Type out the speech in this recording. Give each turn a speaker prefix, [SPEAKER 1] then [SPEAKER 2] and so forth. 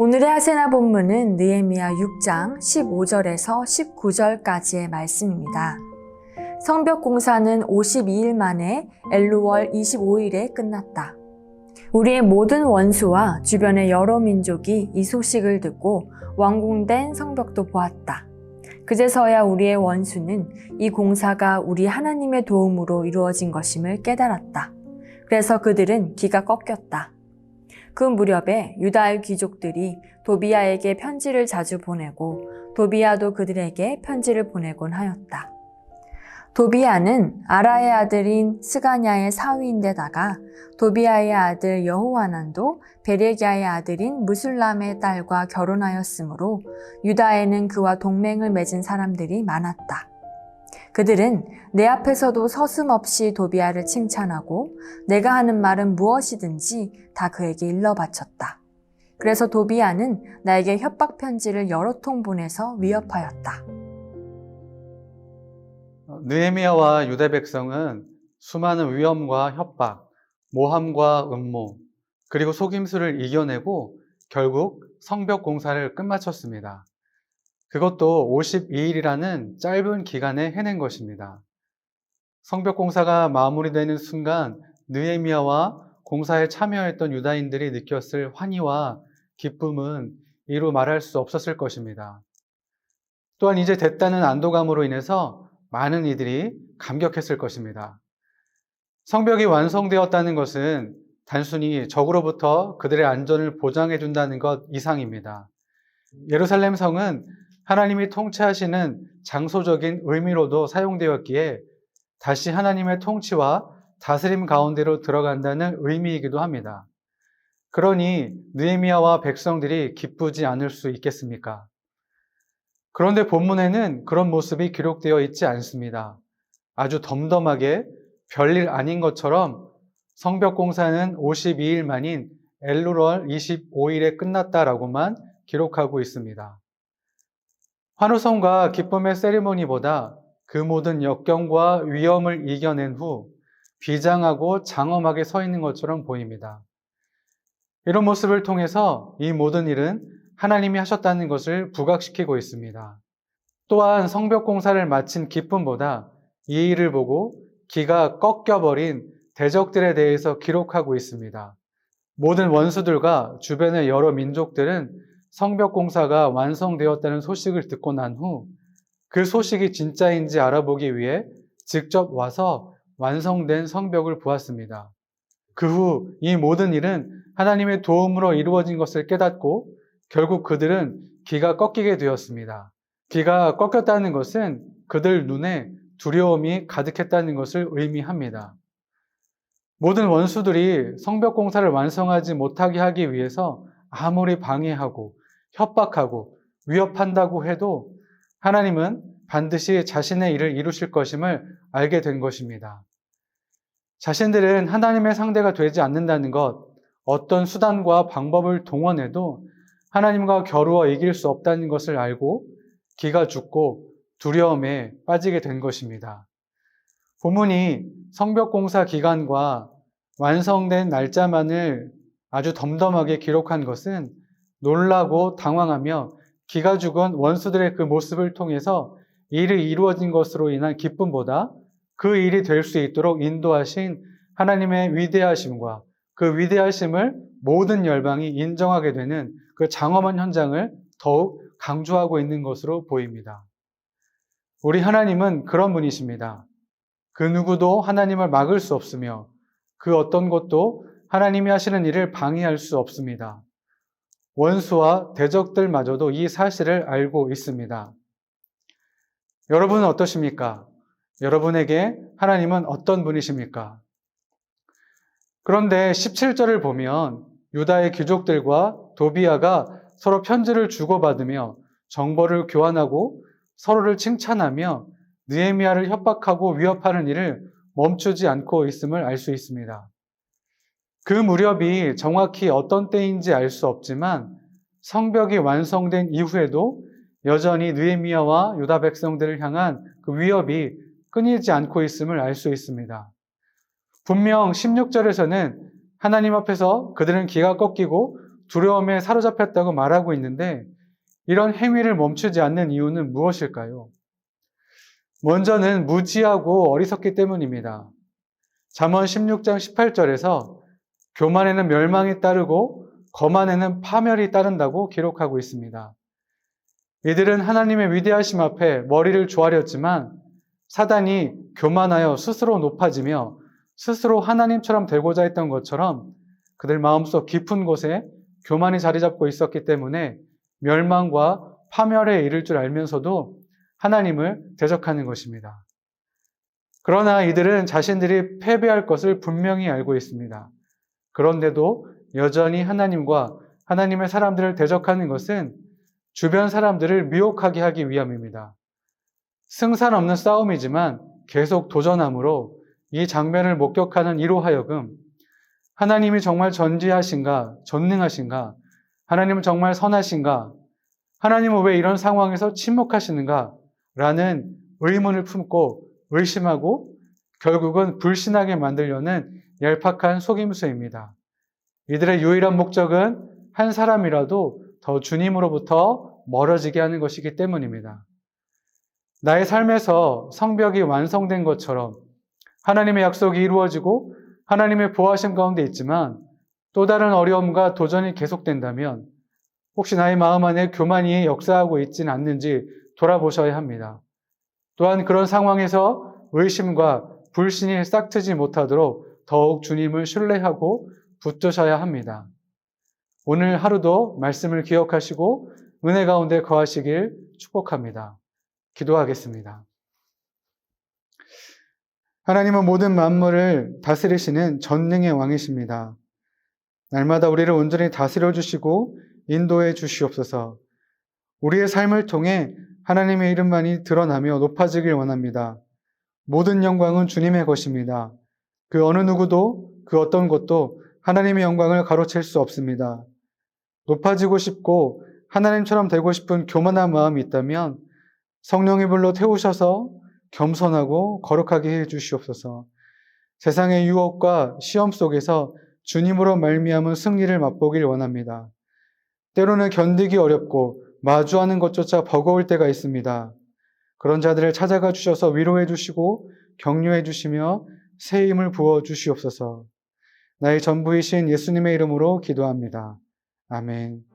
[SPEAKER 1] 오늘의 하세나 본문은 느헤미야 6장 15절에서 19절까지의 말씀입니다. 성벽 공사는 52일 만에 엘루월 25일에 끝났다. 우리의 모든 원수와 주변의 여러 민족이 이 소식을 듣고 완공된 성벽도 보았다. 그제서야 우리의 원수는 이 공사가 우리 하나님의 도움으로 이루어진 것임을 깨달았다. 그래서 그들은 기가 꺾였다. 그 무렵에 유다의 귀족들이 도비야에게 편지를 자주 보내고 도비야도 그들에게 편지를 보내곤 하였다. 도비야는 아라의 아들인 스가냐의 사위인데다가 도비야의 아들 여호하난도 베레기야의 아들인 무술람의 딸과 결혼하였으므로 유다에는 그와 동맹을 맺은 사람들이 많았다. 그들은 내 앞에서도 서슴없이 도비야를 칭찬하고 내가 하는 말은 무엇이든지 다 그에게 일러 바쳤다. 그래서 도비야는 나에게 협박 편지를 여러 통 보내서 위협하였다.
[SPEAKER 2] 느헤미야와 유다 백성은 수많은 위험과 협박, 모함과 음모, 그리고 속임수를 이겨내고 결국 성벽 공사를 끝마쳤습니다. 그것도 52일이라는 짧은 기간에 해낸 것입니다. 성벽 공사가 마무리되는 순간 느헤미야와 공사에 참여했던 유다인들이 느꼈을 환희와 기쁨은 이루 말할 수 없었을 것입니다. 또한 이제 됐다는 안도감으로 인해서 많은 이들이 감격했을 것입니다. 성벽이 완성되었다는 것은 단순히 적으로부터 그들의 안전을 보장해 준다는 것 이상입니다. 예루살렘 성은 하나님이 통치하시는 장소적인 의미로도 사용되었기에 다시 하나님의 통치와 다스림 가운데로 들어간다는 의미이기도 합니다. 그러니 느헤미야와 백성들이 기쁘지 않을 수 있겠습니까? 그런데 본문에는 그런 모습이 기록되어 있지 않습니다. 아주 덤덤하게 별일 아닌 것처럼 성벽 공사는 52일 만인 엘루월 25일에 끝났다라고만 기록하고 있습니다. 환호성과 기쁨의 세리머니보다 그 모든 역경과 위험을 이겨낸 후 비장하고 장엄하게 서 있는 것처럼 보입니다. 이런 모습을 통해서 이 모든 일은 하나님이 하셨다는 것을 부각시키고 있습니다. 또한 성벽 공사를 마친 기쁨보다 이 일을 보고 기가 꺾여버린 대적들에 대해서 기록하고 있습니다. 모든 원수들과 주변의 여러 민족들은 성벽 공사가 완성되었다는 소식을 듣고 난 후 그 소식이 진짜인지 알아보기 위해 직접 와서 완성된 성벽을 보았습니다. 그 후 이 모든 일은 하나님의 도움으로 이루어진 것을 깨닫고 결국 그들은 기가 꺾이게 되었습니다. 기가 꺾였다는 것은 그들 눈에 두려움이 가득했다는 것을 의미합니다. 모든 원수들이 성벽 공사를 완성하지 못하게 하기 위해서 아무리 방해하고 협박하고 위협한다고 해도 하나님은 반드시 자신의 일을 이루실 것임을 알게 된 것입니다. 자신들은 하나님의 상대가 되지 않는다는 것, 어떤 수단과 방법을 동원해도 하나님과 겨루어 이길 수 없다는 것을 알고 기가 죽고 두려움에 빠지게 된 것입니다. 본문이 성벽 공사 기간과 완성된 날짜만을 아주 덤덤하게 기록한 것은 놀라고 당황하며 기가 죽은 원수들의 그 모습을 통해서 일이 이루어진 것으로 인한 기쁨보다 그 일이 될 수 있도록 인도하신 하나님의 위대하심과 그 위대하심을 모든 열방이 인정하게 되는 그 장엄한 현장을 더욱 강조하고 있는 것으로 보입니다. 우리 하나님은 그런 분이십니다. 그 누구도 하나님을 막을 수 없으며 그 어떤 것도 하나님이 하시는 일을 방해할 수 없습니다. 원수와 대적들마저도 이 사실을 알고 있습니다. 여러분은 어떠십니까? 여러분에게 하나님은 어떤 분이십니까? 그런데 17절을 보면 유다의 귀족들과 도비야가 서로 편지를 주고받으며 정보를 교환하고 서로를 칭찬하며 느헤미야를 협박하고 위협하는 일을 멈추지 않고 있음을 알 수 있습니다. 그 무렵이 정확히 어떤 때인지 알 수 없지만 성벽이 완성된 이후에도 여전히 느헤미야와 유다 백성들을 향한 그 위협이 끊이지 않고 있음을 알 수 있습니다. 분명 16절에서는 하나님 앞에서 그들은 기가 꺾이고 두려움에 사로잡혔다고 말하고 있는데 이런 행위를 멈추지 않는 이유는 무엇일까요? 먼저는 무지하고 어리석기 때문입니다. 잠언 16장 18절에서 교만에는 멸망이 따르고 거만에는 파멸이 따른다고 기록하고 있습니다. 이들은 하나님의 위대하심 앞에 머리를 조아렸지만 사단이 교만하여 스스로 높아지며 스스로 하나님처럼 되고자 했던 것처럼 그들 마음속 깊은 곳에 교만이 자리 잡고 있었기 때문에 멸망과 파멸에 이를 줄 알면서도 하나님을 대적하는 것입니다. 그러나 이들은 자신들이 패배할 것을 분명히 알고 있습니다. 그런데도 여전히 하나님과 하나님의 사람들을 대적하는 것은 주변 사람들을 미혹하게 하기 위함입니다. 승산 없는 싸움이지만 계속 도전함으로 이 장면을 목격하는 이로 하여금 하나님이 정말 전지하신가, 전능하신가, 하나님은 정말 선하신가, 하나님은 왜 이런 상황에서 침묵하시는가 라는 의문을 품고 의심하고 결국은 불신하게 만들려는 얄팍한 속임수입니다. 이들의 유일한 목적은 한 사람이라도 더 주님으로부터 멀어지게 하는 것이기 때문입니다. 나의 삶에서 성벽이 완성된 것처럼 하나님의 약속이 이루어지고 하나님의 보호하심 가운데 있지만 또 다른 어려움과 도전이 계속된다면 혹시 나의 마음 안에 교만이 역사하고 있지는 않는지 돌아보셔야 합니다. 또한 그런 상황에서 의심과 불신이 싹트지 못하도록 더욱 주님을 신뢰하고 붙드셔야 합니다. 오늘 하루도 말씀을 기억하시고 은혜 가운데 거하시길 축복합니다. 기도하겠습니다. 하나님은 모든 만물을 다스리시는 전능의 왕이십니다. 날마다 우리를 온전히 다스려 주시고 인도해 주시옵소서. 우리의 삶을 통해 하나님의 이름만이 드러나며 높아지길 원합니다. 모든 영광은 주님의 것입니다. 그 어느 누구도 그 어떤 것도 하나님의 영광을 가로챌 수 없습니다. 높아지고 싶고 하나님처럼 되고 싶은 교만한 마음이 있다면 성령의 불로 태우셔서 겸손하고 거룩하게 해 주시옵소서. 세상의 유혹과 시험 속에서 주님으로 말미암은 승리를 맛보길 원합니다. 때로는 견디기 어렵고 마주하는 것조차 버거울 때가 있습니다. 그런 자들을 찾아가 주셔서 위로해 주시고 격려해 주시며 새 힘을 부어 주시옵소서. 나의 전부이신 예수님의 이름으로 기도합니다. 아멘.